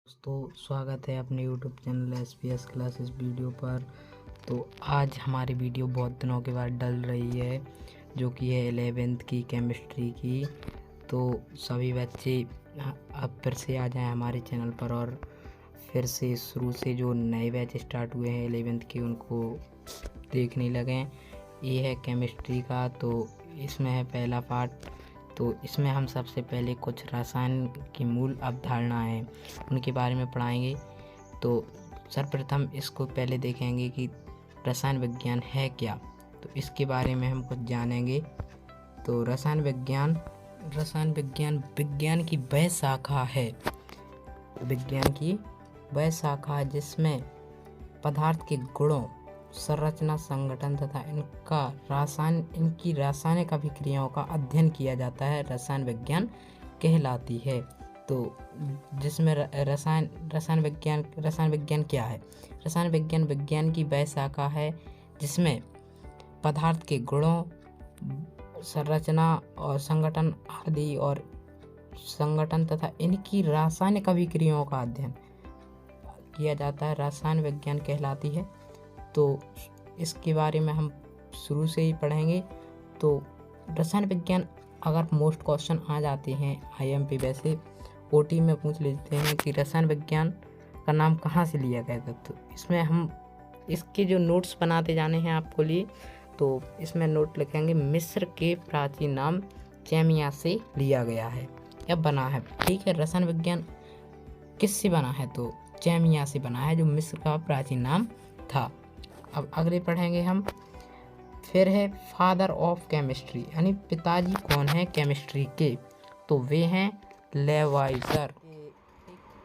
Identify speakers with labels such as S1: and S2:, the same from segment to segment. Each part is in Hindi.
S1: दोस्तों स्वागत है अपने YouTube channel SPS classes video पर। तो आज हमारी वीडियो बहुत दिनों के बाद डल रही है, जो कि है 11th की केमिस्ट्री की। तो सभी बच्चे अब फिर से आ जाएं हमारे चैनल पर और फिर से शुरू से जो नए बैच स्टार्ट हुए हैं 11th के उनको देखने लगें। ये है केमिस्ट्री का, तो इसमें है पहला पार्ट। तो इसमें हम सबसे पहले कुछ रसायन की मूल अवधारणाएं उनके बारे में पढ़ाएंगे। तो सर्वप्रथम इसको पहले देखेंगे कि रसायन विज्ञान है क्या, तो इसके बारे में हम कुछ जानेंगे। तो रसायन विज्ञान विज्ञान की वह शाखा है, जिसमें पदार्थ के गुणों, संरचना, संगठन तथा इनकी रासायनिक अभिक्रियाओं का अध्ययन किया जाता है, रसायन विज्ञान कहलाती है। तो जिसमें रसायन विज्ञान क्या है? रसायन विज्ञान विज्ञान की वह शाखा है जिसमें पदार्थ के गुणों, संरचना और संगठन आदि और संगठन तथा इनकी रासायनिक अभिक्रियाओं का अध्ययन किया जाता है, रसायन विज्ञान कहलाती है। तो इसके बारे में हम शुरू से ही पढ़ेंगे। तो रसायन विज्ञान अगर मोस्ट क्वेश्चन आ जाते हैं IMP, वैसे OT में पूछ लेते हैं कि रसायन विज्ञान का नाम कहाँ से लिया गया था। तो इसमें हम इसके जो नोट्स बनाते जाने हैं आपको लिए, तो इसमें नोट लिखेंगे मिस्र के प्राचीन नाम चैमिया से लिया गया है या बना है। ठीक है, रसायन विज्ञान किससे बना है? तो चैमिया से बना है, जो मिस्र का प्राचीन नाम था। अब अगले पढ़ेंगे हम। फिर है फादर ऑफ केमिस्ट्री, यानी पिताजी कौन है केमिस्ट्री के? तो वे हैं लेवाइजर।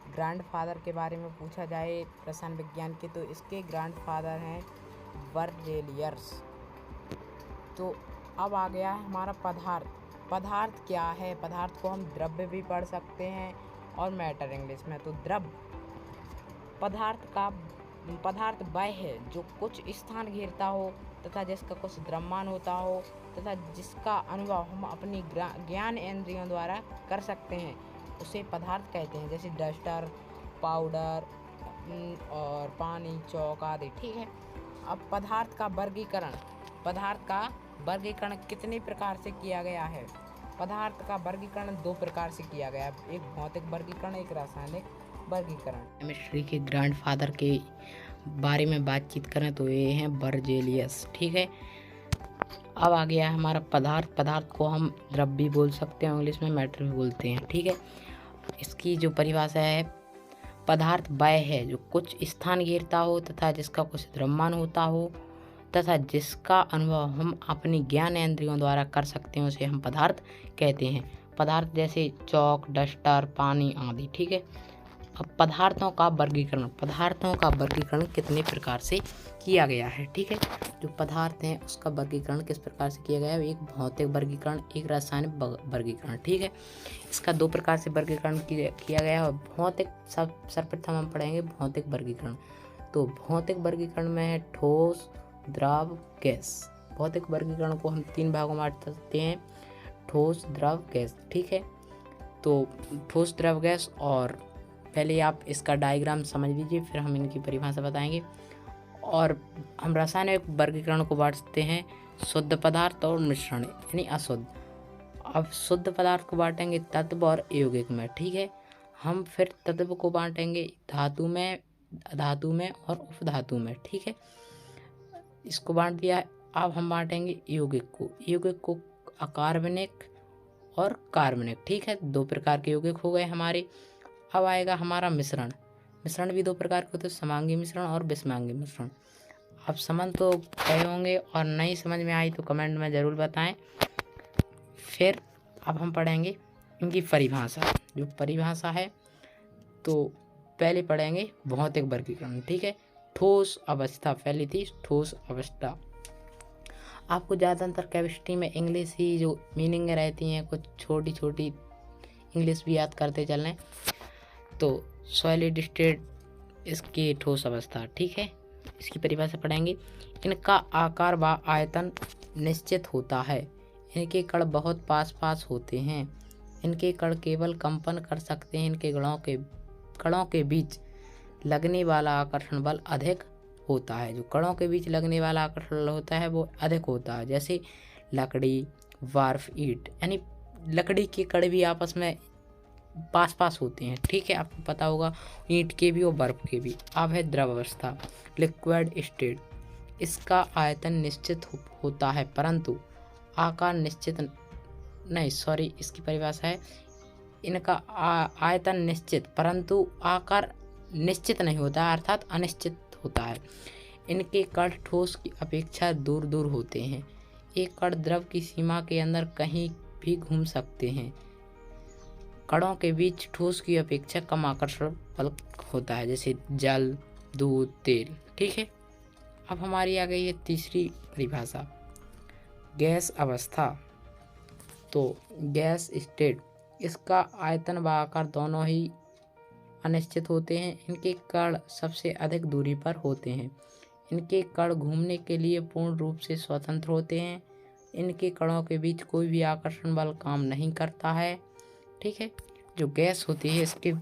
S1: ग्रैंड फादर के बारे में पूछा जाए रसायन विज्ञान के, तो इसके ग्रैंड फादर हैं बर्जेलियस। तो अब आ गया है हमारा पदार्थ क्या है? पदार्थ को हम द्रव्य भी पढ़ सकते हैं और मैटर इंग्लिश में। तो पदार्थ वह है जो कुछ स्थान घेरता हो तथा जिसका कुछ द्रव्यमान होता हो तथा जिसका अनुभव हम अपनी ज्ञान इंद्रियों द्वारा कर सकते हैं, उसे पदार्थ कहते हैं। जैसे डस्टर, पाउडर और पानी, चौक आदि। ठीक है, अब पदार्थ का वर्गीकरण कितने प्रकार से किया गया है? पदार्थ का वर्गीकरण 2 प्रकार से किया गया है, एक भौतिक वर्गीकरण, एक रासायनिक वर्गीकरण। केमिस्ट्री के ग्रैंडफादर के बारे में बातचीत करें तो ये हैं बर्जेलियस। ठीक है, अब आ गया है हमारा पदार्थ को हम द्रव्य भी बोल सकते हैं, इंग्लिश में मैटर भी बोलते हैं। ठीक है, इसकी जो परिभाषा है, पदार्थ वह है जो कुछ स्थान घेरता हो तथा जिसका कुछ द्रव्यमान होता हो तथा जिसका अनुभव हम अपनी ज्ञान इंद्रियों द्वारा कर सकते हैं, उसे हम पदार्थ कहते हैं। पदार्थ जैसे चौक, डस्टर, पानी आदि। ठीक है, अब पदार्थों का वर्गीकरण कितने प्रकार से किया गया है? ठीक है, जो पदार्थ हैं उसका वर्गीकरण किस प्रकार से किया गया है? एक भौतिक वर्गीकरण, एक रासायनिक वर्गीकरण। ठीक है, इसका 2 प्रकार से वर्गीकरण किया गया है। भौतिक सर्वप्रथम हम पढ़ेंगे भौतिक वर्गीकरण। तो भौतिक वर्गीकरण में है ठोस, द्रव, गैस। भौतिक वर्गीकरण को हम 3 भागों में बांट सकते हैं, ठोस, द्रव, गैस। ठीक है, तो ठोस, द्रव, गैस। और पहले आप इसका डायग्राम समझ लीजिए, फिर हम इनकी परिभाषा बताएंगे। और हम रासायनिक वर्गीकरण को बांट सकते हैं शुद्ध पदार्थ और मिश्रण, यानी अशुद्ध। अब शुद्ध पदार्थ को बांटेंगे तत्व और यौगिक में। ठीक है, हम फिर तत्व को बांटेंगे धातु में, अधातु में और उपधातु में। ठीक है, इसको बांट दिया। अब हम बांटेंगे यौगिक को अकार्बनिक और कार्बनिक। ठीक है, 2 प्रकार के यौगिक हो गए हमारे। अब आएगा हमारा मिश्रण भी 2 प्रकार के होते हैं, समांगी मिश्रण और विषमांगी मिश्रण। अब समझ तो गए होंगे, और नहीं समझ में आई तो कमेंट में ज़रूर बताएं। फिर अब हम पढ़ेंगे इनकी परिभाषा। जो परिभाषा है, तो पहले पढ़ेंगे भौतिक वर्गीकरण। ठीक है, ठोस अवस्था पहली थी, ठोस अवस्था। आपको ज़्यादातर केमिस्ट्री में इंग्लिश ही जो मीनिंग रहती हैं, कुछ छोटी छोटी इंग्लिश भी याद करते चलें। तो सॉलिड स्टेट इसकी ठोस अवस्था। ठीक है, इसकी परिभाषा पढ़ेंगे। इनका आकार व आयतन निश्चित होता है, इनके कण बहुत पास होते हैं, इनके कण केवल कंपन कर सकते हैं, इनके कणों के बीच लगने वाला आकर्षण बल अधिक होता है। जो कणों के बीच लगने वाला आकर्षण बल होता है वो अधिक होता है। जैसे लकड़ी, बर्फ, ईंट, यानी लकड़ी के कण भी आपस में पास पास होते हैं, ठीक है, आपको पता होगा, ईंट के भी और बर्फ के भी। अब है द्रव अवस्था, लिक्विड स्टेट। इसका आयतन निश्चित होता है परंतु आकार निश्चित नहीं, सॉरी, इसकी परिभाषा है, इनका आयतन निश्चित परंतु आकार निश्चित नहीं होता, अर्थात अनिश्चित होता है। इनके कण ठोस की अपेक्षा दूर दूर होते हैं। एक कण द्रव की सीमा के अंदर कहीं भी घूम सकते हैं। कणों के बीच ठोस की अपेक्षा कम आकर्षण बल होता है, जैसे जल, दूध, तेल, ठीक है। अब हमारी आ गई है तीसरी परिभाषा, गैस अवस्था। तो गैस स्टेट, इसका आयतन व आकार दोनों ही अनिश्चित होते हैं। इनके कण सबसे अधिक दूरी पर होते हैं। इनके कण घूमने के लिए पूर्ण रूप से स्वतंत्र होते हैं। इनके कणों के बीच कोई भी आकर्षण बल काम नहीं करता है, ठीक है। जो गैस होती है इसके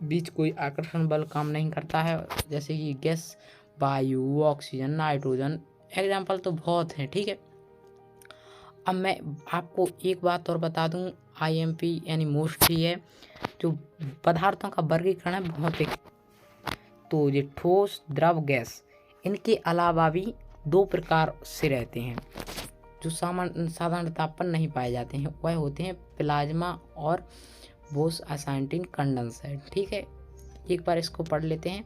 S1: बीच कोई आकर्षण बल काम नहीं करता है, जैसे कि गैस, वायु, ऑक्सीजन, नाइट्रोजन, एग्जाम्पल तो बहुत हैं, ठीक है। अब मैं आपको एक बात और बता दूं, IMP यानी मोस्ट ही है, जो पदार्थों का वर्गीकरण है भौतिक। तो ये ठोस, द्रव, गैस, इनके अलावा भी 2 प्रकार से रहते हैं जो साधारण ताप पर नहीं पाए जाते हैं। वह होते हैं प्लाज्मा और बोस-आइंस्टीन कंडेंसेट, ठीक है। एक बार इसको पढ़ लेते हैं।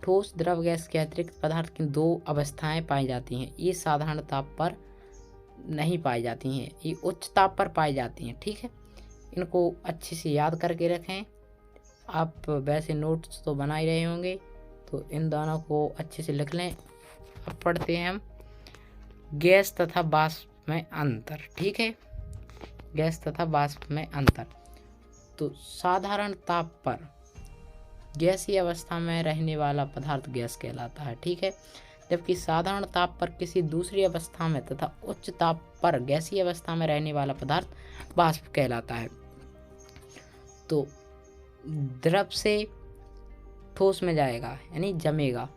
S1: ठोस, द्रव, गैस के अतिरिक्त पदार्थ की 2 अवस्थाएं पाई जाती हैं। ये साधारण ताप पर नहीं पाई जाती हैं, ये उच्च ताप पर पाई जाती हैं, ठीक है। इनको अच्छे से याद करके रखें। आप वैसे नोट्स तो बना ही रहे होंगे, तो इन दोनों को अच्छे से लिख लें। अब पढ़ते हैं हम गैस तथा वाष्प में अंतर, ठीक है। गैस तथा वाष्प में अंतर। तो साधारण ताप पर गैसीय अवस्था में रहने वाला पदार्थ गैस कहलाता है, ठीक है। जबकि साधारण ताप पर किसी दूसरी अवस्था में तथा उच्च ताप पर गैसीय अवस्था में रहने वाला पदार्थ वाष्प कहलाता है। तो द्रव से ठोस में जाएगा यानी जमेगा,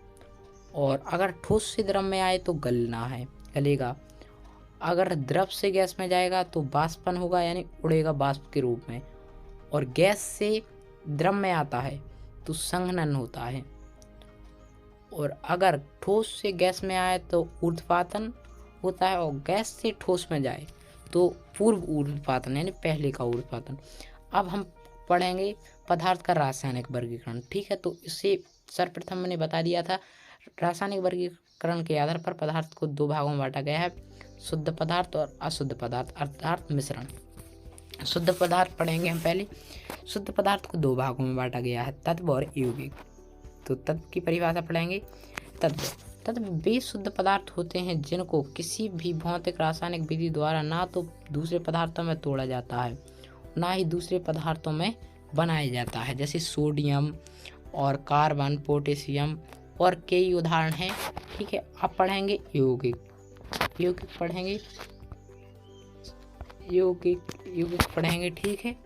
S1: और अगर ठोस से द्रव में आए तो गलेगा। अगर द्रव से गैस में जाएगा तो वाष्पन होगा यानी उड़ेगा वाष्प के रूप में, और गैस से द्रव में आता है तो संघनन होता है। और अगर ठोस से गैस में आए तो ऊर्ध्वपातन होता है, और गैस से ठोस में जाए तो पूर्व ऊर्ध्वपातन यानी पहले का ऊर्ध्वपातन। अब हम पढ़ेंगे पदार्थ का रासायनिक वर्गीकरण, ठीक है। तो इसे सर्वप्रथम मैंने बता दिया था। रासायनिक वर्गीकरण के आधार पर पदार्थ को 2 भागों में बांटा गया है, शुद्ध पदार्थ और अशुद्ध पदार्थ अर्थात मिश्रण। शुद्ध पदार्थ पढ़ेंगे हम पहले। शुद्ध पदार्थ को 2 भागों में बांटा गया है, तत्व और यौगिक। तो तत्व की परिभाषा पढ़ेंगे। तत्व वे शुद्ध पदार्थ होते हैं जिनको किसी भी भौतिक रासायनिक विधि द्वारा ना तो दूसरे पदार्थों में तोड़ा जाता है, ना ही दूसरे पदार्थों में बनाया जाता है, जैसे सोडियम और कार्बन, पोटेशियम और कई उदाहरण हैं, ठीक है। अब पढ़ेंगे यौगिक पढ़ेंगे, यौगिक पढ़ेंगे, ठीक है।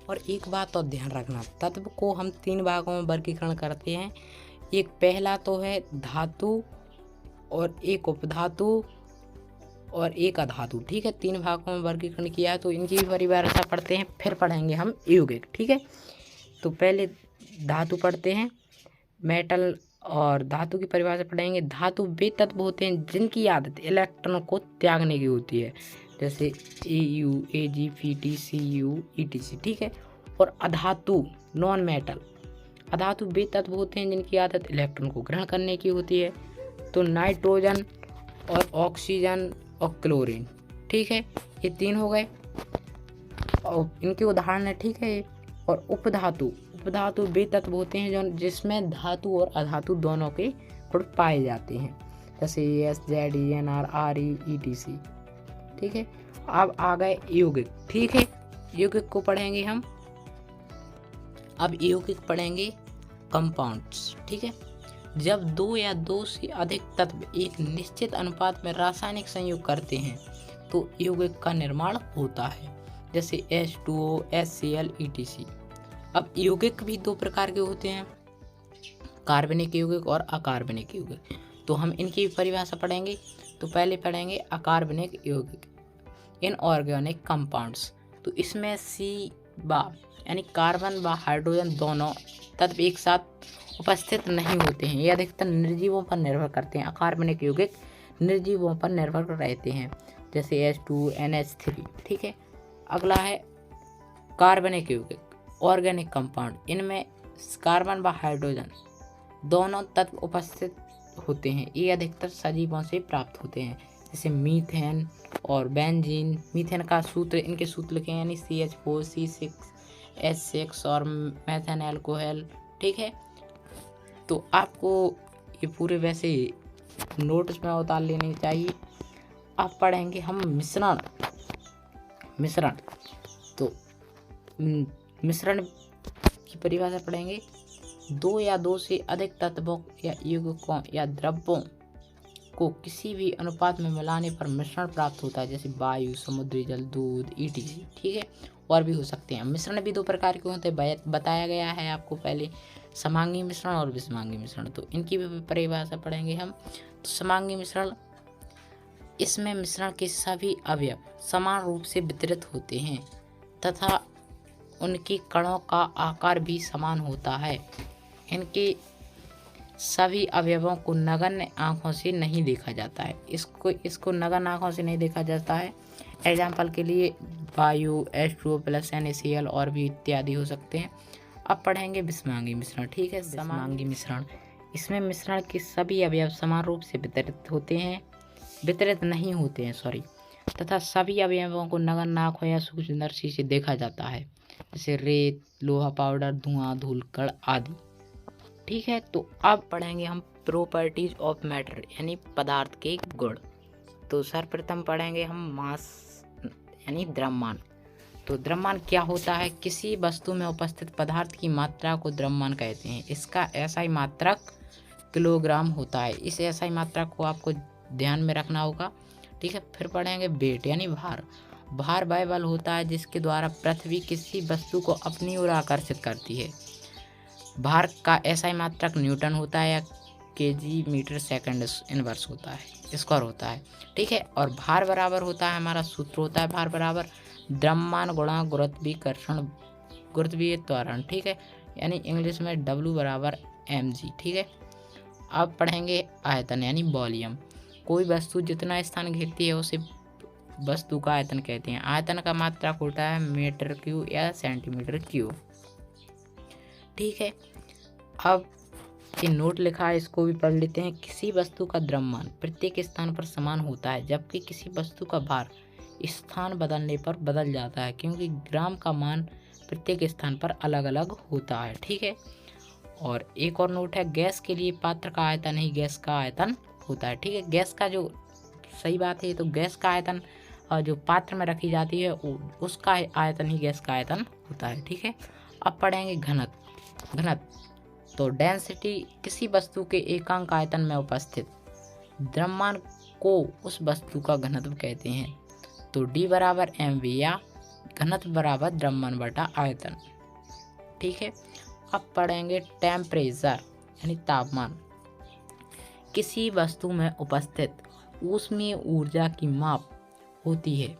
S1: और एक बात और ध्यान रखना, तत्व को हम 3 भागों में वर्गीकरण करते हैं। एक पहला तो है धातु, और एक उपधातु, और एक अधातु, ठीक है। 3 भागों में वर्गीकरण किया है, तो इनकी भी परिभाषा पढ़ते हैं, फिर पढ़ेंगे हम यौगिक, ठीक है। तो पहले धातु पढ़ते हैं, मेटल, और धातु की परिभाषा पढ़ेंगे। धातु वे तत्व होते हैं जिनकी आदत इलेक्ट्रॉन को त्यागने की होती है, जैसे AU, AG, PT, CU, ETC, ठीक है। और अधातु नॉन मेटल, अधातु वे तत्व होते हैं जिनकी आदत इलेक्ट्रॉन को ग्रहण करने की होती है, तो नाइट्रोजन और ऑक्सीजन और क्लोरीन, ठीक है। ये 3 हो गए और इनके उदाहरण है, ठीक है। और उपधातु वे तत्व होते हैं जो जिसमें धातु और अधातु दोनों के गुण पाए जाते हैं, जैसे S, Z, NR, RE, ETC, ठीक है। अब आ गए यौगिक, ठीक है। यौगिक को पढ़ेंगे हम। अब यौगिक पढ़ेंगे कंपाउंड्स, ठीक है। जब 2 या 2 से अधिक तत्व एक निश्चित अनुपात में रासायनिक संयोग करते हैं तो यौगिक का निर्माण होता है, जैसे H2O, HCl, ETC। अब यौगिक भी दो प्रकार के होते हैं, कार्बनिक यौगिक और अकार्बनिक यौगिक। तो हम इनकी परिभाषा पढ़ेंगे। तो पहले पढ़ेंगे अकार्बनिक यौगिक, इनऑर्गेनिक कंपाउंड्स। तो इसमें यानी कार्बन व हाइड्रोजन दोनों तत्व एक साथ उपस्थित नहीं होते हैं। ये अधिकतर निर्जीवों पर निर्भर करते हैं। अकार्बनिक यौगिक निर्जीवों पर निर्भर रहते हैं, जैसे H2NH3। ठीक है, अगला है कार्बनिक यौगिक, ऑर्गेनिक कंपाउंड। इनमें कार्बन व हाइड्रोजन दोनों तत्व उपस्थित होते हैं। ये अधिकतर सजीवों से प्राप्त होते हैं, जैसे मीथेन और बेंजीन। मीथेन का सूत्र, इनके सूत्र लिखे यानी CH4C6H6 और मेथेन एल्कोहल। ठीक है, तो आपको ये पूरे वैसे नोट्स में उतार लेने चाहिए। अब पढ़ेंगे हम मिश्रण। तो मिश्रण की परिभाषा पढ़ेंगे। दो या दो से अधिक तत्वों या यौगिकों या द्रव्यों को किसी भी अनुपात में मिलाने पर मिश्रण प्राप्त होता है, जैसे वायु, समुद्री जल, दूध, ETC। ठीक है, और भी हो सकते हैं। मिश्रण भी दो प्रकार के होते हैं, बताया गया है आपको पहले, समांगी मिश्रण और विषमांगी मिश्रण। तो इनकी भी परिभाषा पढ़ेंगे हम। तो समांगी मिश्रण, इसमें मिश्रण के सभी अवयव समान रूप से वितरित होते हैं तथा उनके कणों का आकार भी समान होता है। इनके सभी अवयवों को नगण्य आँखों से नहीं देखा जाता है। इसको नगण्य आँखों से नहीं देखा जाता है। एग्जाम्पल के लिए वायु, H2O+ NaCl और भी इत्यादि हो सकते हैं। अब पढ़ेंगे विषमांगी मिश्रण। ठीक है, विषमांगी मिश्रण, इसमें मिश्रण के सभी अवयव समान रूप से वितरित नहीं होते हैं तथा सभी अवयवों को नगण्य आँखों या सूक्ष्मदर्शी से देखा जाता है, जैसे रेत, लोहा पाउडर, धुआं, धूल कण आदि। ठीक है, तो अब पढ़ेंगे हम प्रॉपर्टीज ऑफ मैटर यानी पदार्थ के गुण। तो सर्वप्रथम पढ़ेंगे हम मास यानी द्रव्यमान। तो द्रव्यमान क्या होता है? किसी वस्तु में उपस्थित पदार्थ की मात्रा को द्रव्यमान कहते हैं। इसका SI मात्रक किलोग्राम होता है। इस SI मात्रक को आपको ध्यान में रखना होगा। ठीक है, फिर पढ़ेंगे वेट यानी भार। भार वह बल होता है जिसके द्वारा पृथ्वी किसी वस्तु को अपनी ओर आकर्षित करती है। भार का SI मात्रक न्यूटन होता है या kg मीटर सेकंड इनवर्स होता है, स्क्वायर होता है। ठीक है, और भार बराबर होता है, हमारा सूत्र होता है भार बराबर द्रव्यमान गुणा गुरुत्वीय त्वरण। ठीक है, यानी इंग्लिश में W बराबर mg। ठीक है, अब पढ़ेंगे आयतन यानी वॉल्यूम। कोई वस्तु जितना स्थान घेरती है उसे वस्तु का आयतन कहते हैं। आयतन का मात्रक होता है मीटर क्यूब या सेंटीमीटर क्यूब। ठीक है, अब ये नोट लिखा है, इसको भी पढ़ लेते हैं। किसी वस्तु का द्रव्यमान प्रत्येक स्थान पर समान होता है, जबकि किसी वस्तु का भार स्थान बदलने पर बदल जाता है, क्योंकि ग्राम का मान प्रत्येक स्थान पर अलग अलग होता है। ठीक है, और एक और नोट है, गैस के लिए पात्र का आयतन ही गैस का आयतन होता है। ठीक है, गैस का जो सही बात है, तो गैस का आयतन जो पात्र में रखी जाती है उसका आयतन ही गैस का आयतन होता है। ठीक है, अब पढ़ेंगे घनत्व। तो डेंसिटी किसी वस्तु के एकांक आयतन में उपस्थित द्रव्यमान को उस वस्तु का घनत्व कहते हैं। तो D बराबर mv या घनत्व बराबर द्रव्यमान बटा आयतन। ठीक है, अब पढ़ेंगे टेम्परेचर यानी तापमान। किसी वस्तु में उपस्थित ऊष्मीय ऊर्जा की माप होती है,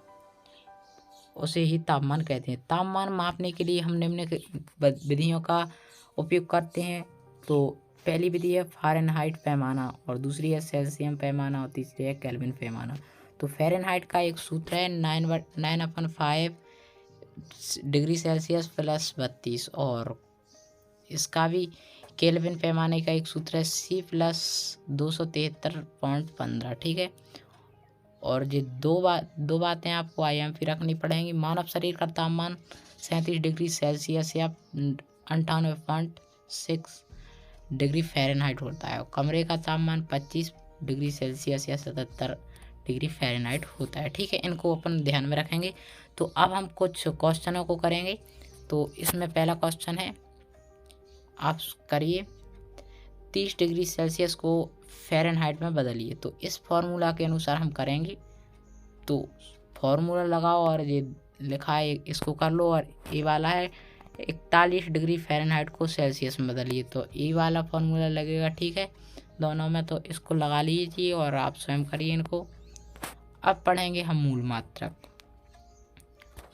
S1: उसे ही तापमान कहते हैं। तापमान मापने के लिए हम निम्नलिखित विधियों का उपयोग करते हैं। तो पहली विधि है फ़ारेनहाइट पैमाना, और दूसरी है सेल्सियम पैमाना, और तीसरी है केल्विन पैमाना। तो फ़ारेनहाइट का एक सूत्र है 9/5 डिग्री सेल्सियस प्लस 32, और इसका भी केल्विन पैमाने का एक सूत्र है C प्लस 273.15। ठीक है, और ये दो बातें आपको IMP रखनी पड़ेंगी। मानव शरीर का तापमान 37 डिग्री सेल्सियस या 98.6 डिग्री फ़ारेनहाइट होता है, और कमरे का तापमान 25 डिग्री सेल्सियस या 77 डिग्री फ़ारेनहाइट होता है। ठीक है, इनको अपन ध्यान में रखेंगे। तो अब हम कुछ क्वेश्चनों को करेंगे। तो इसमें पहला क्वेश्चन है, आप करिए 30 डिग्री सेल्सियस को फ़ारेनहाइट में बदलिए। तो इस फॉर्मूला के अनुसार हम करेंगे। तो फॉर्मूला लगाओ और ये लिखा है इसको कर लो, और ये वाला है 41 डिग्री फ़ारेनहाइट को सेल्सियस में बदलिए तो ये वाला फॉर्मूला लगेगा। ठीक है, दोनों में, तो इसको लगा लीजिए और आप स्वयं करिए इनको। अब पढ़ेंगे हम मूल मात्रक।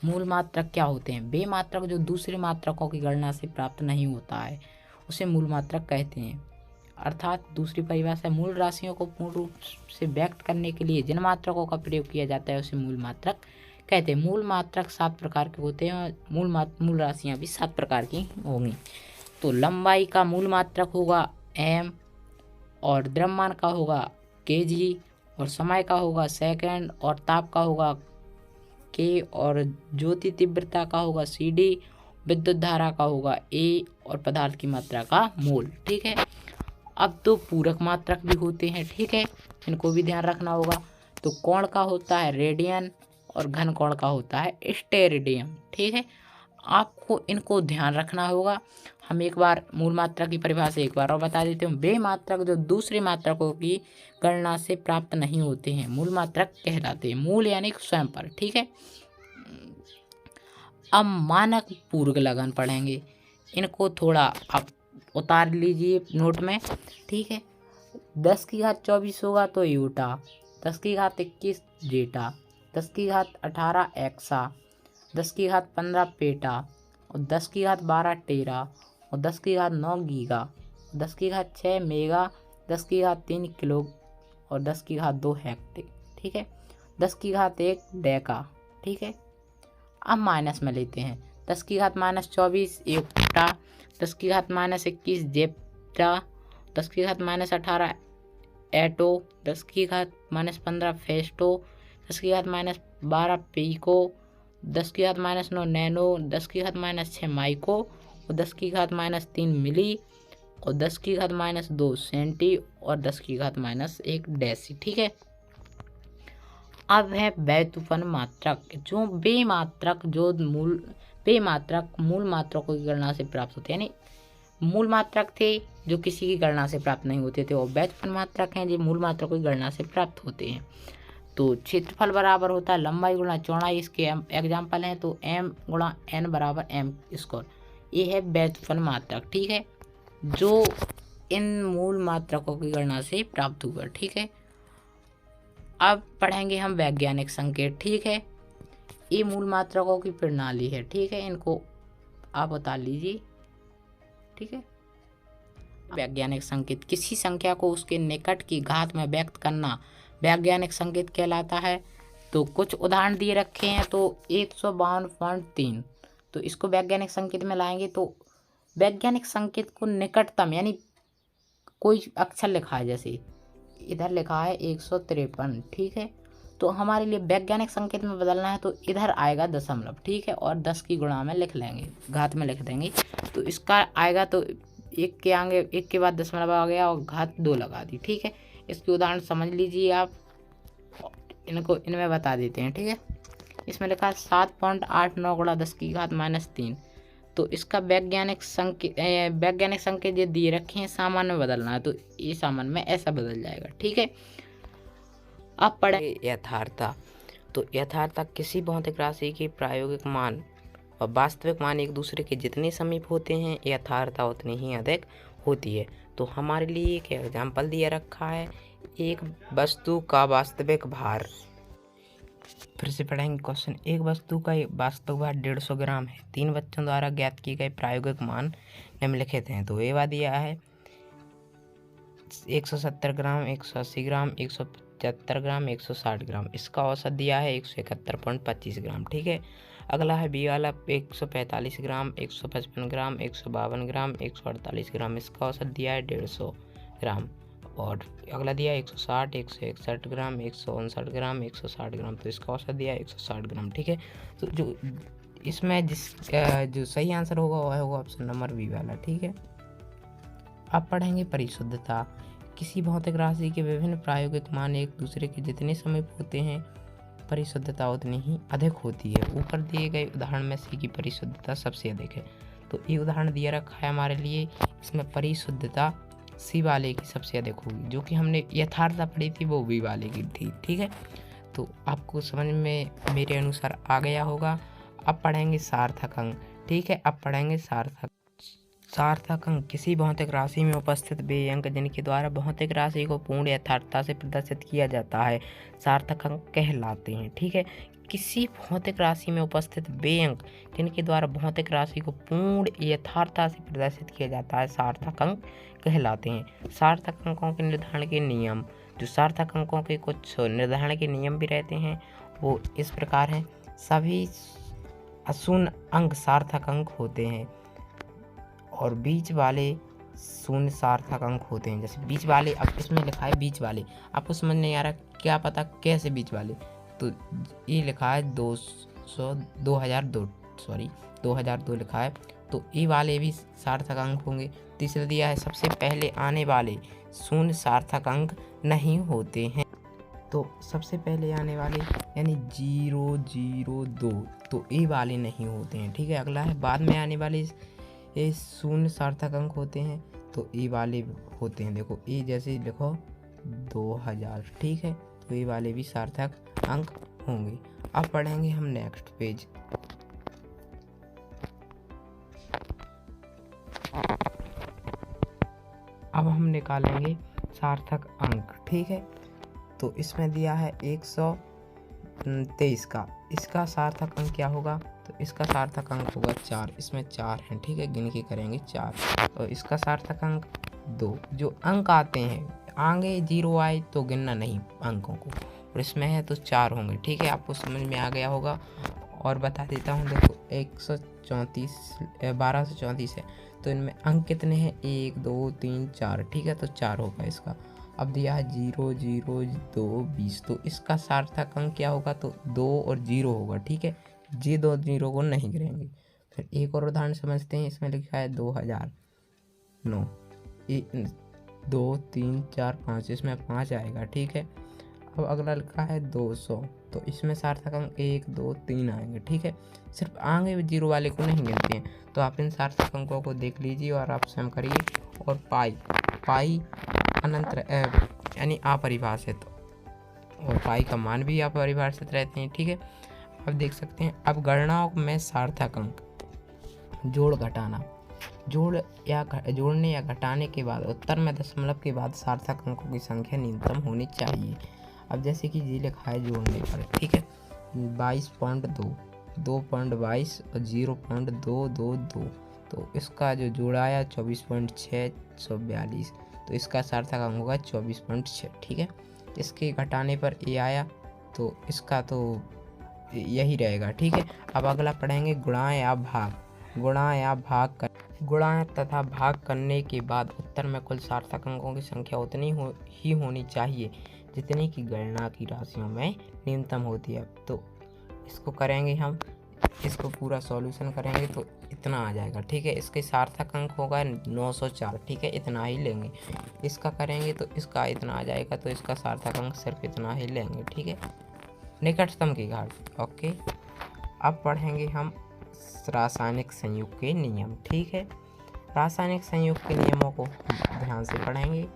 S1: मूल मात्रक क्या होते हैं? वे मात्रक जो दूसरे मात्रकों की गणना से प्राप्त नहीं होता है उसे मूल मात्रक कहते हैं। अर्थात दूसरी परिभाषा, मूल राशियों को पूर्ण रूप से व्यक्त करने के लिए जिन मात्रकों का प्रयोग किया जाता है उसे मूल मात्रक कहते हैं। मूल मात्रक 7 प्रकार के होते हैं और मूल राशियाँ भी 7 प्रकार की होंगी। तो लंबाई का मूल मात्रक होगा m, और द्रव्यमान का होगा kg, और समय का होगा सेकंड, और ताप का होगा k, और ज्योति तीव्रता का होगा cd, विद्युत धारा का होगा A, और पदार्थ की मात्रा का मोल। ठीक है, अब तो पूरक मात्रक भी होते हैं। ठीक है, इनको भी ध्यान रखना होगा। तो कोण का होता है रेडियन, और घन कोण का होता है स्टेरेडियन। ठीक है, आपको इनको ध्यान रखना होगा। हम एक बार मूल मात्रक की परिभाषा एक बार और बता देते हूँ। वे मात्रक जो दूसरे मात्रकों की गणना से प्राप्त नहीं होते हैं मूल मात्रक कहलाते हैं। मूल यानी स्वयं पर। ठीक है, अब मानक पूर्व लघन पढ़ेंगे। इनको थोड़ा आप उतार लीजिए नोट में। ठीक है, 10 की घात 24 होगा तो यूटा, 10 की घात 21 जेटा, 10 की घात 18 एक्सा, 10 की घात 15 पेटा, और 10 की घात 12 टेरा, और 10 की घात 9 गीगा, 10 की घात 6 मेगा, 10 की घात 3 किलो, और 10 की घात 2 हेक्टे। ठीक है, 10 की घात 1 डेका। ठीक है, अब माइनस में लेते हैं। 10 की घात -24 एप्टा, 10 की घात -21 जेप्टा, 10 की घात -18 एटो, 10 की घात -15 फेस्टो, 10 की घात -12 पीको, 10 की घात -9 नैनो, 10 की घात -6 माइको, और 10 की घात -3 मिली, और 10 की घात -2 सेंटी, और 10 की घात -1 डेसी। ठीक है, अब है व्युत्पन्न मात्रक। जो वे मात्रक जो मूल मात्रकों की गणना से प्राप्त होते हैं, यानी मूल मात्रक थे जो किसी की गणना से प्राप्त नहीं होते थे, और व्युत्पन्न मात्रक हैं जो मूल मात्रकों की गणना से प्राप्त होते हैं। तो क्षेत्रफल बराबर होता है लंबाई गुणा चौड़ाई, इसके एग्जाम्पल हैं। तो m गुणा n बराबर m स्क्वायर, ये है व्युत्पन्न मात्रक। ठीक है, जो इन मूल मात्रकों की गणना से प्राप्त हुआ। ठीक है, अब पढ़ेंगे हम वैज्ञानिक संकेत। ठीक है, ये मूल मात्रकों की प्रणाली है। ठीक है, इनको आप उतार लीजिए। ठीक है, वैज्ञानिक संकेत, किसी संख्या को उसके निकट की घात में व्यक्त करना वैज्ञानिक संकेत कहलाता है। तो कुछ उदाहरण दिए रखे हैं। तो 152.3, तो इसको वैज्ञानिक संकेत में लाएंगे तो वैज्ञानिक संकेत को निकटतम, यानी कोई अक्षर लिखा है, जैसे इधर लिखा है 153। ठीक है, तो हमारे लिए वैज्ञानिक संकेत में बदलना है तो इधर आएगा दशमलव। ठीक है, और 10 की गुणा में लिख लेंगे, घात में लिख देंगे। तो इसका आएगा तो 1 के आगे 1 के बाद दशमलव आ गया और घात 2 लगा दी। ठीक है, इसकी उदाहरण समझ लीजिए आप, इनको इनमें बता देते हैं। ठीक है, इसमें लिखा है 7.89 गुणा 10 की घात -3। तो इसका वैज्ञानिक संकेत ये दिए रखे हैं, सामान्य में बदलना है तो ये सामान्य में ऐसा बदल जाएगा। ठीक है, अब पढ़े यथार्थता। तो यथार्थता किसी भौतिक राशि के प्रायोगिक मान और वास्तविक मान एक दूसरे के जितने समीप होते हैं, यथार्थता उतनी ही अधिक होती है। तो हमारे लिए एक एग्जाम्पल दिया रखा है, एक वस्तु का वास्तविक भार। फिर से पढ़ेंगे क्वेश्चन। एक वस्तु का वास्तविक भार 150 ग्राम है। 3 बच्चों द्वारा ज्ञात किए गए प्रायोगिक मान निम्नलिखित हैं। तो ये दिया है 170 ग्राम, 180 ग्राम, 175 ग्राम, 160 ग्राम। इसका औसत दिया है 171.25 ग्राम। ठीक है, अगला है बी वाला 145 ग्राम, 155 ग्राम, 152 ग्राम, 148 ग्राम। इसका औसत दिया है 150 ग्राम। और अगला दिया 160, 161 ग्राम, 159 ग्राम, 160 ग्राम। तो इसका औसत दिया है 160 ग्राम। ठीक है, तो जो इसमें जो सही आंसर होगा वह होगा ऑप्शन नंबर बी वाला। ठीक है, अब पढ़ेंगे परिशुद्धता। किसी भौतिक राशि के विभिन्न प्रायोगिक मान एक दूसरे के जितने समीप होते हैं, परिशुद्धता उतनी ही अधिक होती है। ऊपर दिए गए उदाहरण में सी की परिशुद्धता सबसे अधिक है। तो ये उदाहरण दिया रखा है हमारे लिए, इसमें परिशुद्धता सी वाले की सबसे अधिक होगी। जो कि हमने यथार्थता पढ़ी थी वो बी वाले की थी। ठीक है, तो आपको समझ में मेरे अनुसार आ गया होगा। अब पढ़ेंगे सार्थक अंक। ठीक है। अब पढ़ेंगे सार्थक। सार्थक अंक किसी भौतिक राशि में उपस्थित वे अंक जिनके द्वारा भौतिक राशि को पूर्ण यथार्थता से प्रदर्शित किया जाता है सार्थक अंक कहलाते हैं। ठीक है, किसी भौतिक राशि में उपस्थित वे अंक जिनके द्वारा भौतिक राशि को पूर्ण यथार्थता से प्रदर्शित किया जाता है सार्थक अंक कहलाते हैं। सार्थक अंकों के निर्धारण के नियम, जो सार्थक अंकों के कुछ निर्धारण के नियम भी रहते हैं वो इस प्रकार हैं। सभी अशून्य अंक सार्थक अंक होते हैं और बीच वाले शून्य सार्थक अंक होते हैं। जैसे बीच वाले, अब इसमें लिखा है बीच वाले, आपको समझ नहीं आ रहा क्या पता कैसे बीच वाले, तो ये लिखा है 2002 लिखा है, तो ये वाले भी सार्थक अंक होंगे। तीसरा दिया है सबसे पहले आने वाले शून्य सार्थक अंक नहीं होते हैं, तो सबसे पहले आने वाले यानी 002 तो ये वाले नहीं होते हैं। ठीक है, अगला है बाद में आने वाले ये शून्य सार्थक अंक होते हैं, तो ये वाले होते हैं। देखो ये जैसे लिखो 2000, ठीक है, तो ये वाले भी सार्थक अंक होंगे। अब पढ़ेंगे हम नेक्स्ट पेज। अब हम निकालेंगे सार्थक अंक। ठीक है, तो इसमें दिया है 123 का, इसका सार्थक अंक क्या होगा, तो इसका सार्थक अंक होगा 4, इसमें 4 हैं। ठीक है, गिन के करेंगे 4, और इसका सार्थक अंक 2। जो अंक आते हैं आगे 0 आए तो गिनना नहीं अंकों को, और इसमें है तो 4 होंगे। ठीक है, आपको समझ में आ गया होगा। और बता देता हूँ, देखो 1234 है, तो इनमें अंक कितने हैं, 1 2 3 4। ठीक है, तो 4 होगा इसका। अब दिया है 0 0 2 20, तो इसका सार्थक अंक क्या होगा, तो 2 और 0 होगा। ठीक है, जी 2 0 को नहीं गिरेंगे। फिर एक और उदाहरण समझते हैं, इसमें लिखा है 2009, 2 3 4 5, इसमें 5 आएगा। ठीक है, अब अगला लिखा है 200, तो इसमें सार्थक अंक 1 2 3 आएंगे। ठीक है, सिर्फ आगे 0 वाले को नहीं गिनते हैं, तो आप इन सार्थक अंकों को देख लीजिए और आप स्वयं करिए। और पाई अनंत यानी अपरिभाषित, और पाई का मान भी अपरिभाषित रहते हैं। ठीक है, अब देख सकते हैं। अब गणनाओं में सार्थक अंक, जोड़ घटाना, जोड़ने या घटाने के बाद उत्तर में दशमलव के बाद सार्थक अंकों की संख्या न्यूनतम होनी चाहिए। अब जैसे कि जी लिखा है जोड़ने पर, ठीक है, 22.2, 2.22 और 0.222, तो इसका जो जोड़ा आया 24.642, तो इसका सार्थक अंक होगा 24.6। ठीक है, इसके घटाने पर ए आया तो इसका तो यही रहेगा। ठीक है, अब अगला पढ़ेंगे गुणा या भाग। गुणा तथा भाग करने के बाद उत्तर में कुल सार्थक अंकों की संख्या उतनी ही होनी चाहिए जितनी की गणना की राशियों में न्यूनतम होती है। तो इसको करेंगे हम, इसको पूरा सॉल्यूशन करेंगे तो इतना आ जाएगा। ठीक है, इसके सार्थक अंक होगा 904। ठीक है, इतना ही लेंगे। इसका करेंगे तो इसका इतना आ जाएगा, तो इसका सार्थक अंक सिर्फ इतना ही लेंगे। ठीक है, निकटतम की घाट। ओके, अब पढ़ेंगे हम रासायनिक संयुग के नियम। ठीक है, रासायनिक संयुग के नियमों को ध्यान से पढ़ेंगे।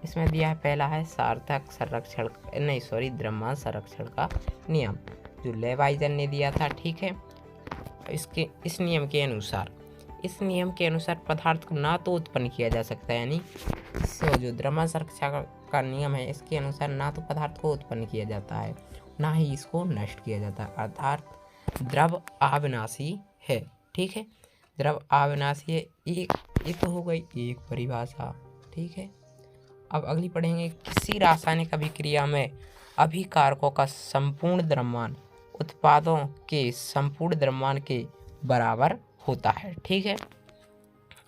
S1: इसमें दिया है पहला है सार्थक संरक्षण, द्रव्यमान संरक्षण का नियम, जो लेवाइजर ने दिया था। ठीक है, इस नियम के अनुसार पदार्थ को ना तो उत्पन्न किया जा सकता है, यानी जो द्रव्यमान संरक्षण का नियम है इसके अनुसार ना तो पदार्थ को उत्पन्न किया जाता है ना ही इसको नष्ट किया जाता है, अर्थात द्रव अविनाशी है। ठीक है, द्रव अविनाशी है। एक ये तो हो गई एक परिभाषा। ठीक है, अब अगली पढ़ेंगे, किसी रासायनिक अभिक्रिया में अभिकारकों का संपूर्ण द्रव्यमान उत्पादों के संपूर्ण द्रव्यमान के बराबर होता है। ठीक है,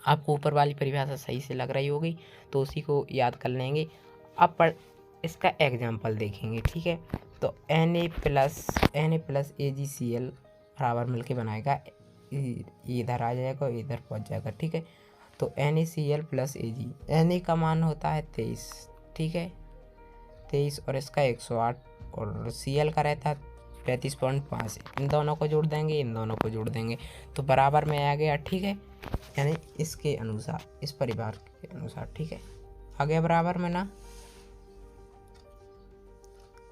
S1: आपको ऊपर वाली परिभाषा सही से लग रही होगी तो उसी को याद कर लेंगे। अब इसका एग्जाम्पल देखेंगे। ठीक है, तो Na प्लस AgCl बराबर मिलके बनाएगा, इधर आ जाएगा और इधर पहुंच जाएगा। ठीक है, तो NaCl प्लस Ag, Na का मान होता है 23। ठीक है, 23 और इसका 108 और Cl का रहता है 35.5। इन दोनों को जोड़ देंगे, इन दोनों को जोड़ देंगे तो बराबर में आ गया। ठीक है, यानी इसके अनुसार, इस परिवार के अनुसार। ठीक है, आ गया बराबर में ना।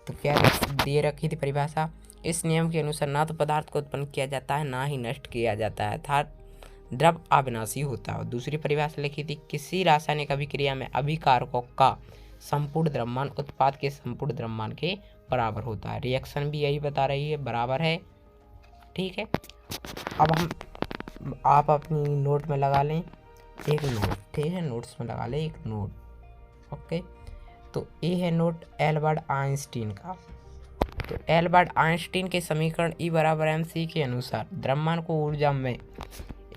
S1: तो क्या दिए रखी थी परिभाषा, इस नियम के अनुसार ना तो पदार्थ को उत्पन्न किया जाता है ना ही नष्ट किया जाता है, अर्थात द्रव अविनाशी होता है। और दूसरी परिभाषा लिखी थी, किसी रासायनिक अभिक्रिया में अभिकारकों का संपूर्ण द्रव्यमान उत्पाद के संपूर्ण द्रव्यमान के बराबर होता है। रिएक्शन भी यही बता रही है, बराबर है। ठीक है, अब आप अपनी नोट में लगा लें एक नोट। ठीक है, नोट्स में लगा लें एक नोट। ओके, तो ये है नोट एल्बर्ट आइंस्टीन का। तो एल्बर्ट आइंस्टीन के समीकरण E बराबर mc के अनुसार द्रव्यमान को ऊर्जा में,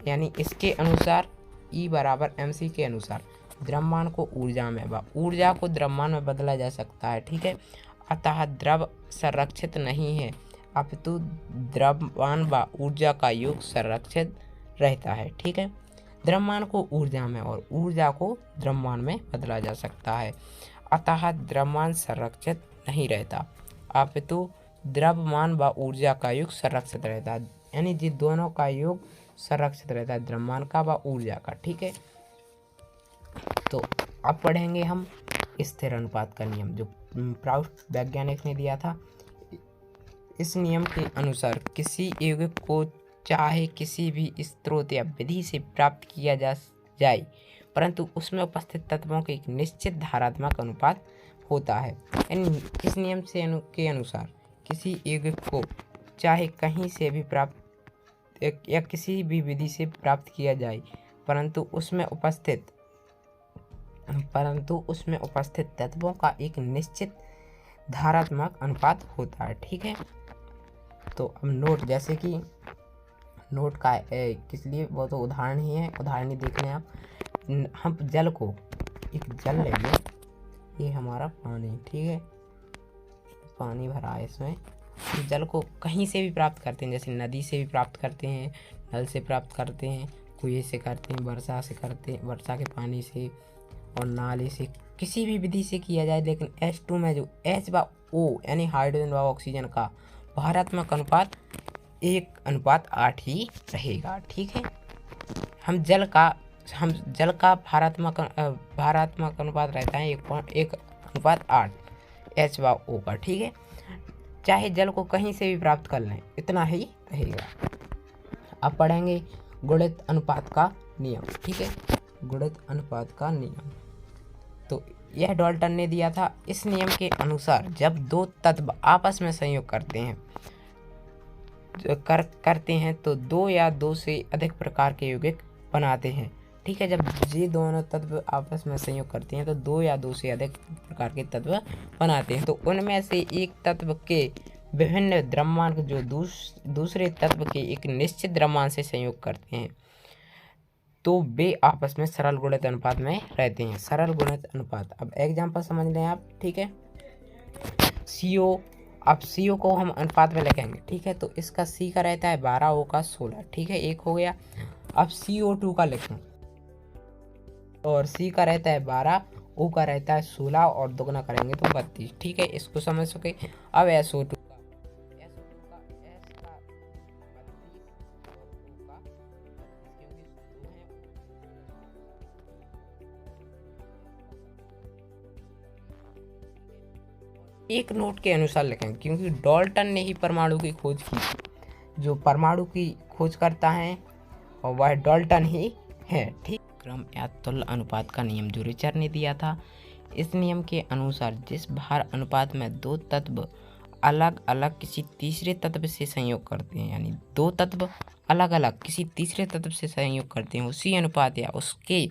S1: यानी इसके अनुसार E बराबर mc के अनुसार द्रव्यमान को ऊर्जा में व ऊर्जा को द्रव्यमान में बदला जा सकता है। ठीक है, अतः द्रव संरक्षित नहीं है, अपितु द्रव्यमान व ऊर्जा का योग संरक्षित रहता है। ठीक है, द्रव्यमान को ऊर्जा में और ऊर्जा को द्रव्यमान में बदला जा सकता है, अतः द्रव्यमान संरक्षित नहीं रहता, अपितु द्रव्यमान व ऊर्जा का योग संरक्षित रहता है। यानी जी दोनों का योग संरक्षित रहता है, द्रव्यमान का व ऊर्जा का। ठीक है, तो अब पढ़ेंगे हम स्थिर अनुपात का नियम, जो प्राउस्ट वैज्ञानिक ने दिया था। इस नियम के अनुसार किसी यौगिक को चाहे किसी भी स्रोत या विधि से प्राप्त किया जाए, परंतु उसमें उपस्थित तत्वों के एक निश्चित धारात्मक अनुपात होता है। इस नियम से के अनुसार किसी यौगिक को चाहे कहीं से भी प्राप्त या किसी भी विधि से प्राप्त किया जाए, परंतु उसमें उपस्थित तत्वों का एक निश्चित धारात्मक अनुपात होता है। ठीक है, तो अब नोट, जैसे कि नोट का किस लिए, वो तो उदाहरण ही है, उदाहरण ही देख लें आप। हम जल को, एक जल लेंगे, ये हमारा पानी। ठीक है, पानी भरा है इसमें। तो जल को कहीं से भी प्राप्त करते हैं, जैसे नदी से भी प्राप्त करते हैं, नल से प्राप्त करते हैं, कुएं से करते हैं, वर्षा से करते हैं, वर्षा के पानी से और नाले से, किसी भी विधि से किया जाए। लेकिन H2 में जो H व O यानी हाइड्रोजन व ऑक्सीजन का भारात्मक अनुपात 1:8 ही रहेगा। ठीक है, हम जल का भारात्मक अनुपात रहता है 1:8 H व O का। ठीक है, चाहे जल को कहीं से भी प्राप्त कर लें, इतना ही रहेगा। अब पढ़ेंगे गुणित अनुपात का नियम। ठीक है, गुणित अनुपात का नियम, तो यह डाल्टन ने दिया था। इस नियम के अनुसार जब दो तत्व आपस में संयोग करते हैं तो दो या दो से अधिक प्रकार के यौगिक बनाते हैं। ठीक है, जब ये दोनों तत्व आपस में संयोग करते हैं तो दो या दो से अधिक प्रकार के तत्व बनाते हैं। तो उनमें से एक तत्व के विभिन्न द्रव्यमान जो दूसरे तत्व के एक निश्चित द्रव्यमान से संयोग करते हैं, तो वे आपस में सरल गुणित अनुपात में रहते हैं। सरल गुणित अनुपात, अब एग्जाम्पल समझ लें आप। ठीक है, CO, अब CO को हम अनुपात में लिखेंगे। ठीक है, तो इसका C का रहता है 12, O का 16। ठीक है, एक हो गया। अब CO2 का लिखें, और C का रहता है 12, O का रहता है 16 और दुगना करेंगे तो 32। ठीक है, इसको समझ सके। अब SO2 एक नोट के अनुसार लिखें, क्योंकि डाल्टन ने ही परमाणु की खोज की। जो परमाणु की खोज करता है और वह डाल्टन ही है। ठीक, क्रम या तुल्य अनुपात का नियम जो रिचर ने दिया था। इस नियम के अनुसार जिस भार अनुपात में दो तत्व अलग अलग किसी तीसरे तत्व से संयोग करते हैं, यानी दो तत्व अलग अलग किसी तीसरे तत्व से संयोग करते हैं, उसी अनुपात या उसके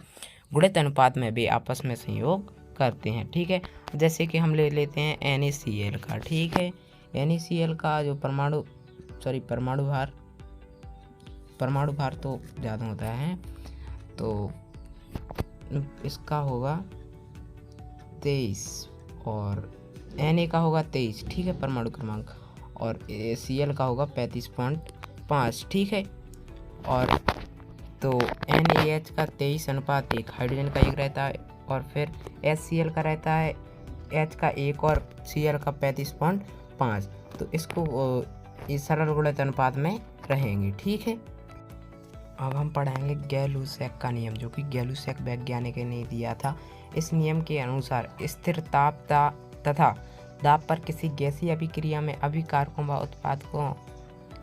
S1: गुणित अनुपात में वे आपस में संयोग करते हैं। ठीक है, जैसे कि हम ले लेते हैं NaCl का। ठीक है, NaCl का जो परमाणु भार तो ज़्यादा होता है, तो इसका होगा 23 और Na का होगा 23। ठीक है, परमाणु क्रमांक, और Cl का होगा 35.5। ठीक है, और तो NaH का 23:1, हाइड्रोजन का 1 रहता है, और फिर HCl का रहता है H का 1 और Cl का 35.5। तो इसको इस सरल गुणित अनुपात में रहेंगे। ठीक है, अब हम पढ़ेंगे गैलुसैक का नियम, जो कि गैलुसैक वैज्ञानिक ने दिया था। इस नियम के अनुसार स्थिर ताप तथा दाब पर किसी गैसीय अभिक्रिया में अभिकारकों व उत्पादकों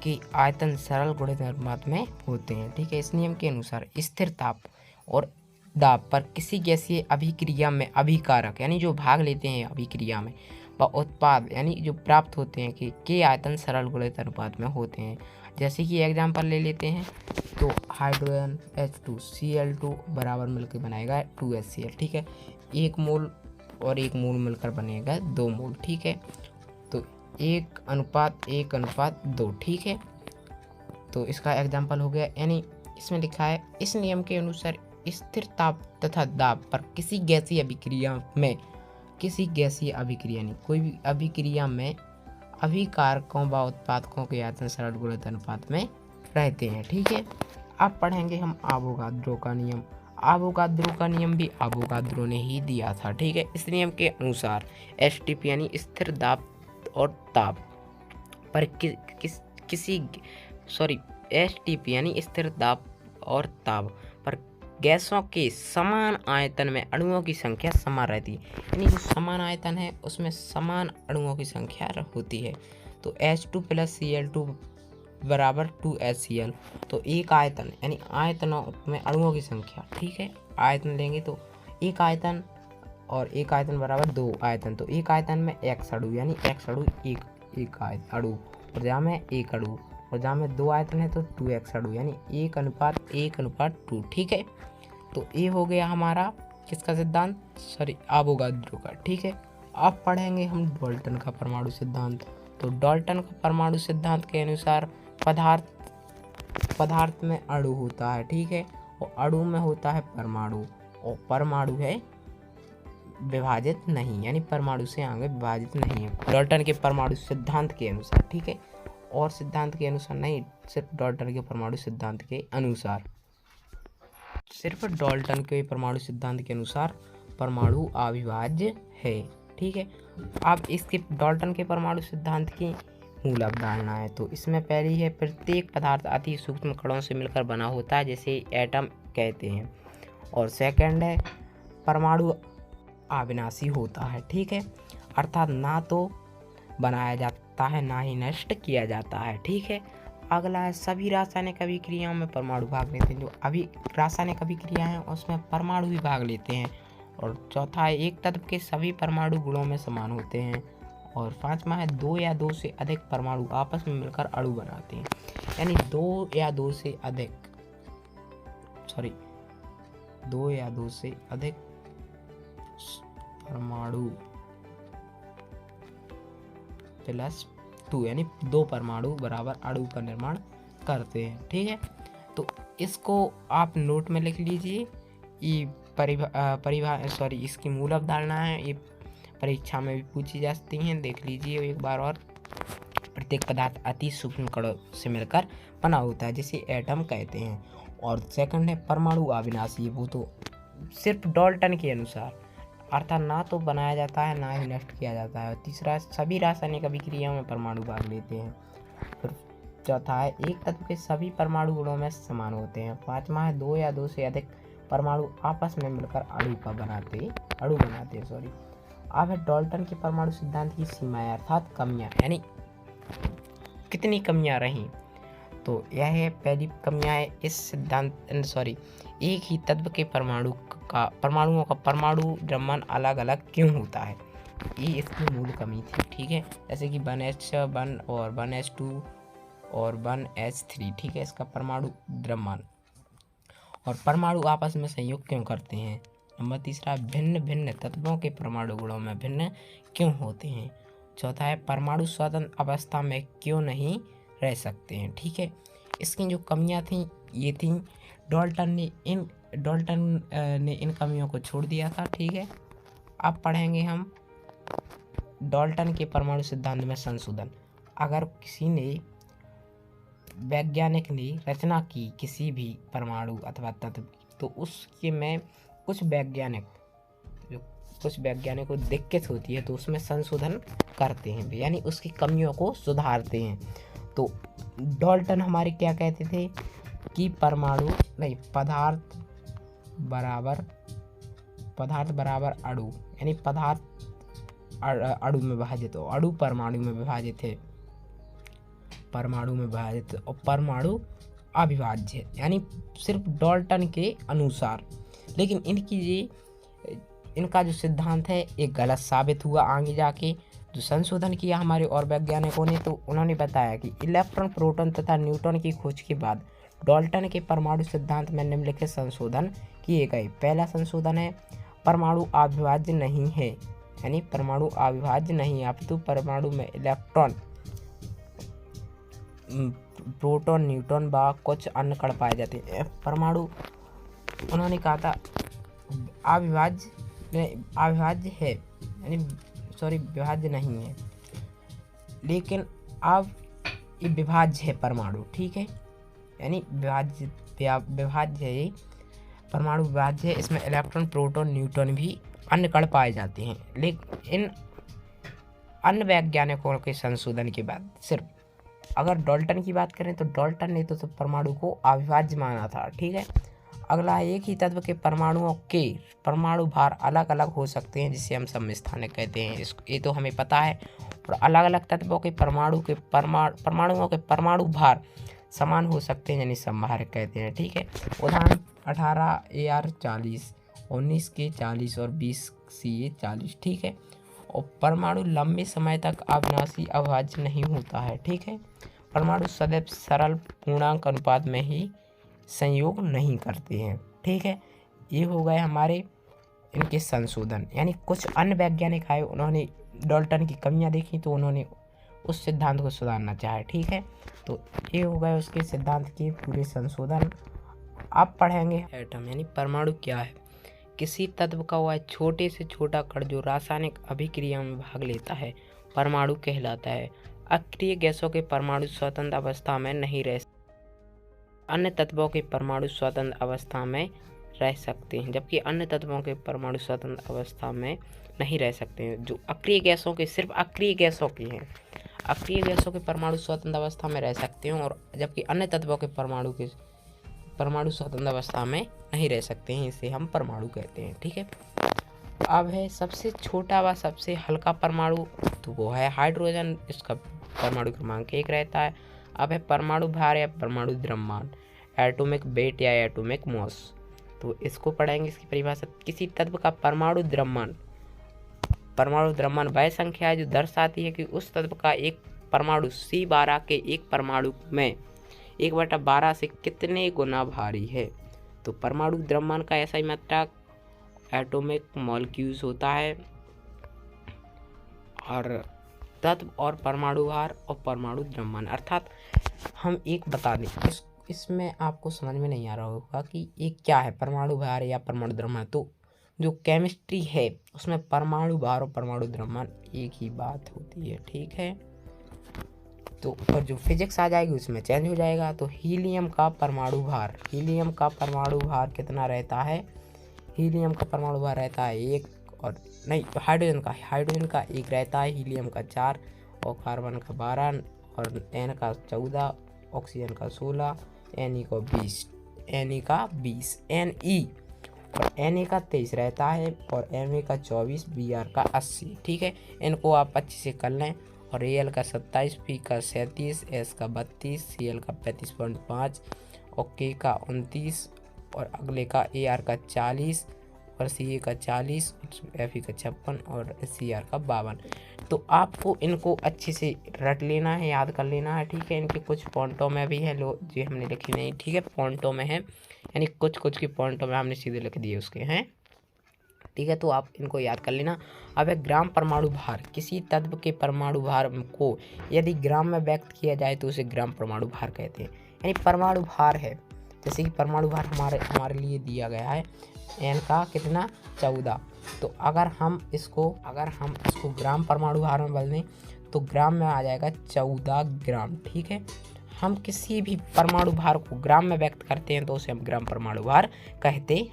S1: के आयतन सरल गुणित अनुपात में होते हैं। ठीक है, इस नियम के अनुसार स्थिर ताप और दाब पर किसी गैसीय अभिक्रिया में अभिकारक यानी जो भाग लेते हैं अभिक्रिया में व उत्पाद यानी जो प्राप्त होते हैं कि के आयतन सरल गुणित अनुपात में होते हैं। जैसे कि एग्जाम्पल ले लेते हैं तो हाइड्रोजन H2Cl2 बराबर मिलकर बनाएगा 2HCl। ठीक है, 1 मोल और 1 मोल मिलकर बनेगा 2 मोल। ठीक है, तो 1:1:2। ठीक है, तो इसका एग्जाम्पल हो गया। यानी इसमें लिखा है इस नियम के अनुसार स्थिर ताप तथा दाब पर किसी गैसीय अभिक्रिया नहीं कोई भी अभिक्रिया में अभिकारकों व उत्पादकों के आयतन सरल गुणित अनुपात में रहते हैं। ठीक है, अब पढ़ेंगे हम आवोगाद्रो का नियम। आवोगाद्रो का नियम भी आवोगाद्रो ने ही दिया था। ठीक है, इस नियम के अनुसार एसटीपी यानी स्थिर दाब और ताप पर एसटीपी यानी स्थिर दाब और ताप पर गैसों के समान आयतन में अणुओं की संख्या समान रहती है। यानी जो समान आयतन है उसमें समान अणुओं की संख्या होती है। तो H2 + Cl2 बराबर 2HCl। तो एक आयतन यानी आयतनों में अणुओं की संख्या। ठीक है, आयतन लेंगे तो एक आयतन और एक आयतन बराबर 2 आयतन। तो एक आयतन में x अणु यानी x अणु एक अणु और जहाँ में 1 अणु और जहाँ में 2 आयतन है तो 2x अणु यानी 1:1:2। ठीक है, तो ये हो गया हमारा किसका सिद्धांत, आवोगाद्रो का। ठीक है, अब पढ़ेंगे हम डाल्टन का परमाणु सिद्धांत। तो डाल्टन का परमाणु सिद्धांत के अनुसार पदार्थ में अणु होता है। ठीक है, और अणु में होता है परमाणु और परमाणु है विभाजित नहीं यानी परमाणु से आगे विभाजित नहीं है डाल्टन के परमाणु सिद्धांत के अनुसार। ठीक है, और सिद्धांत के अनुसार नहीं, सिर्फ डाल्टन के परमाणु सिद्धांत के अनुसार। सिर्फ डाल्टन के परमाणु सिद्धांत के अनुसार परमाणु अविभाज्य है। ठीक है, अब इसके डाल्टन के परमाणु सिद्धांत की मूल अवधारणा है। तो इसमें पहली है प्रत्येक पदार्थ अति सूक्ष्म कणों से मिलकर बना होता है जिसे एटम कहते हैं। और सेकंड है परमाणु अविनाशी होता है। ठीक है, अर्थात ना तो बनाया जाता है ना ही नष्ट किया जाता है। ठीक है, अगला है सभी रासायनिक अभिक्रियाओं में परमाणु भाग लेते हैं। जो अभी रासायनिक अभिक्रिया हैं उसमें परमाणु भी भाग लेते हैं। और चौथा है एक तत्व के सभी परमाणु गुणों में समान होते हैं। और पांचवा है 2 या 2 से अधिक परमाणु आपस में मिलकर अणु बनाते हैं। यानी 2 या 2 से अधिक परमाणु +2 यानी 2 परमाणु बराबर अणु का निर्माण करते हैं। ठीक है, तो इसको आप नोट में लिख लीजिए। ये इसकी मूल अवधारणा है, ये परीक्षा में भी पूछी जाती हैं, देख लीजिए एक बार। और प्रत्येक पदार्थ अति सूक्ष्म कणों से मिलकर बना होता है जिसे एटम कहते हैं। और सेकंड है परमाणु अविनाशी, वो तो सिर्फ डाल्टन के अनुसार, अर्थात ना तो बनाया जाता है ना ही नष्ट किया जाता है। और तीसरा सभी रासायनिक अभिक्रियाओं में परमाणु भाग लेते हैं। फिर चौथा है एक तत्व के सभी परमाणु गुणों में समान होते हैं। पांचवा है 2 या 2 से अधिक परमाणु आपस में मिलकर अणु बनाते हैं। अब है डाल्टन के परमाणु सिद्धांत की सीमाएं अर्थात कमियां, यानी कितनी कमियां रहीं। तो यह है पहली कमियां है इस सिद्धांत एक ही तत्व के परमाणुओं का परमाणु द्रव्यमान अलग अलग क्यों होता है, ये इसकी मूल कमी थी। ठीक है, जैसे कि 1H1 और 1H2 और 1H3। ठीक है, इसका परमाणु द्रव्यमान और परमाणु आपस में संयोग क्यों करते हैं। नंबर तीसरा भिन्न भिन्न तत्वों के परमाणु गुणों में भिन्न क्यों होते हैं। चौथा है परमाणु स्वतंत्र अवस्था में क्यों नहीं रह सकते हैं। ठीक है, इसकी जो कमियां थी ये थी, डाल्टन ने इन कमियों को छोड़ दिया था। ठीक है, अब पढ़ेंगे हम डाल्टन के परमाणु सिद्धांत में संशोधन। अगर किसी ने वैज्ञानिक ने रचना की किसी भी परमाणु अथवा तत्व की, तो उसके में कुछ वैज्ञानिक को दिक्कत होती है तो उसमें संशोधन करते हैं, यानी उसकी कमियों को सुधारते हैं। तो डाल्टन हमारे क्या कहते थे कि पदार्थ बराबर अणु, यानी पदार्थ अणु में विभाजित हो, अणु परमाणु में विभाजित है। परमाणु में विभाजित और परमाणु अविभाज्य, यानी सिर्फ डाल्टन के अनुसार। लेकिन इनका जो सिद्धांत है ये गलत साबित हुआ आगे जाके। जो संशोधन किया हमारे और वैज्ञानिकों ने, तो उन्होंने बताया कि इलेक्ट्रॉन, प्रोटॉन तथा न्यूट्रॉन की खोज के बाद डाल्टन के परमाणु सिद्धांत में निम्नलिखित संशोधन किए गए। पहला संशोधन है परमाणु अविभाज्य नहीं है, यानी परमाणु अविभाज्य नहीं है, अपितु परमाणु में इलेक्ट्रॉन, प्रोटॉन, न्यूट्रॉन व कुछ अन्य कण पाए जाते हैं। परमाणु उन्होंने कहा था अविभाज्य है, यानी विभाज्य नहीं है, लेकिन अब ये विभाज्य है परमाणु, ठीक है, यानी विभाज्य है ये परमाणु, विभाज्य है। इसमें इलेक्ट्रॉन, प्रोटॉन, न्यूट्रॉन भी अन्य कण पाए जाते हैं। लेकिन इन अन्य वैज्ञानिकों के संशोधन के बाद सिर्फ अगर डाल्टन की बात करें तो डाल्टन ने तो परमाणु को अविभाज्य माना था, ठीक है। अगला, एक ही तत्व के परमाणुओं के परमाणु भार अलग अलग हो सकते हैं, जिसे हम समस्थानिक कहते हैं। ये तो हमें पता है। और अलग अलग तत्वों के परमाणुओं के परमाणु भार समान हो सकते हैं, यानी समभारक कहते हैं, ठीक है। उदाहरण 18 AR 40, 19 K 40 और 20 CA 40, ठीक है। और परमाणु लंबे समय तक अविनाशी अविभाज्य नहीं होता है, ठीक है। परमाणु सदैव सरल पूर्णांक अनुपात में ही संयोग नहीं करते हैं, ठीक है। ये हो गए हमारे इनके संशोधन। यानी कुछ अन्य वैज्ञानिक आए, उन्होंने डाल्टन की कमियां देखी तो उन्होंने उस सिद्धांत को सुधारना चाहा, ठीक है। तो ये हो गए उसके सिद्धांत के पूरे संशोधन। आप पढ़ेंगे एटम, यानी परमाणु क्या है। किसी तत्व का वह छोटे से छोटा कण जो रासायनिक अभिक्रिया में भाग लेता है परमाणु कहलाता है। अक्रिय गैसों के परमाणु स्वतंत्र अवस्था में नहीं रह, अन्य तत्वों के परमाणु स्वतंत्र अवस्था में रह सकते हैं, जबकि अन्य तत्वों के परमाणु स्वतंत्र अवस्था में नहीं रह सकते हैं। जो अक्रिय गैसों के, सिर्फ अक्रिय गैसों की हैं, अक्रिय गैसों के परमाणु स्वतंत्र अवस्था में रह सकते हैं, और जबकि अन्य तत्वों के परमाणु स्वतंत्र अवस्था में नहीं रह सकते हैं। इसे हम परमाणु कहते हैं, ठीक है। अब है सबसे छोटा व सबसे हल्का परमाणु, तो वो है हाइड्रोजन। इसका परमाणु क्रमांक 1 रहता है। अब है परमाणु भार या परमाणु द्रव्यमान, एटॉमिक वेट या एटॉमिक मास। तो इसको पढ़ेंगे, इसकी परिभाषा। किसी तत्व का परमाणु द्रव्यमान वह संख्या है जो दर्शाती है कि उस तत्व का एक परमाणु C12 के एक परमाणु में 1/12 से कितने गुना भारी है। तो परमाणु द्रव्यमान का ऐसा ही मात्रक एटॉमिक मॉलिक्यूल्स होता है। और तत्व और परमाणु भार और परमाणु द्रव्यमान, अर्थात हम एक बता दें, इसमें आपको समझ में नहीं आ रहा होगा कि ये क्या है, परमाणु भार या परमाणु द्रव्यमान। तो जो केमिस्ट्री है उसमें परमाणु भार और परमाणु द्रव्यमान एक ही बात होती है, ठीक है। तो और जो फिजिक्स आ जाएगी उसमें चेंज हो जाएगा। तो हीलियम का परमाणु भार कितना रहता है। हीलियम का परमाणु भार रहता है 1, और नहीं, हाइड्रोजन का 1 रहता है, हीलियम का 4 और कार्बन का 12 और N का 14, ऑक्सीजन का 16, Ne का 20, Ne और Na का 23 रहता है, और Ma का 24, Br का 80, ठीक है। इनको आप अच्छे से कर लें। और Al का 27, P का 37, S का 32, Cl का 35.5 और K का 29 और अगले का Ar का 40 और Ca का 40, Fe का 56 और Cr का 52। तो आपको इनको अच्छे से रट लेना है, याद कर लेना है, ठीक है। इनके कुछ पॉइंटों में भी है, जो हमने लिखी नहीं, ठीक है, पॉइंटों में है, यानी कुछ की पॉइंटों में हमने सीधे लिख दिए उसके हैं, ठीक है। तो आप इनको याद कर लेना। अब है ग्राम परमाणु भार। किसी तत्व के परमाणु भार को यदि ग्राम में व्यक्त किया जाए तो उसे ग्राम परमाणु भार कहते हैं। यानी परमाणु भार है, जैसे कि परमाणु भार हमारे लिए दिया गया है N का कितना 14। तो अगर हम इसको ग्राम परमाणु भार में बदल दें तो ग्राम में आ जाएगा 14 ग्राम, ठीक है। हम किसी भी परमाणु भार को ग्राम में व्यक्त करते हैं तो उसे हम ग्राम परमाणु भार कहते हैं।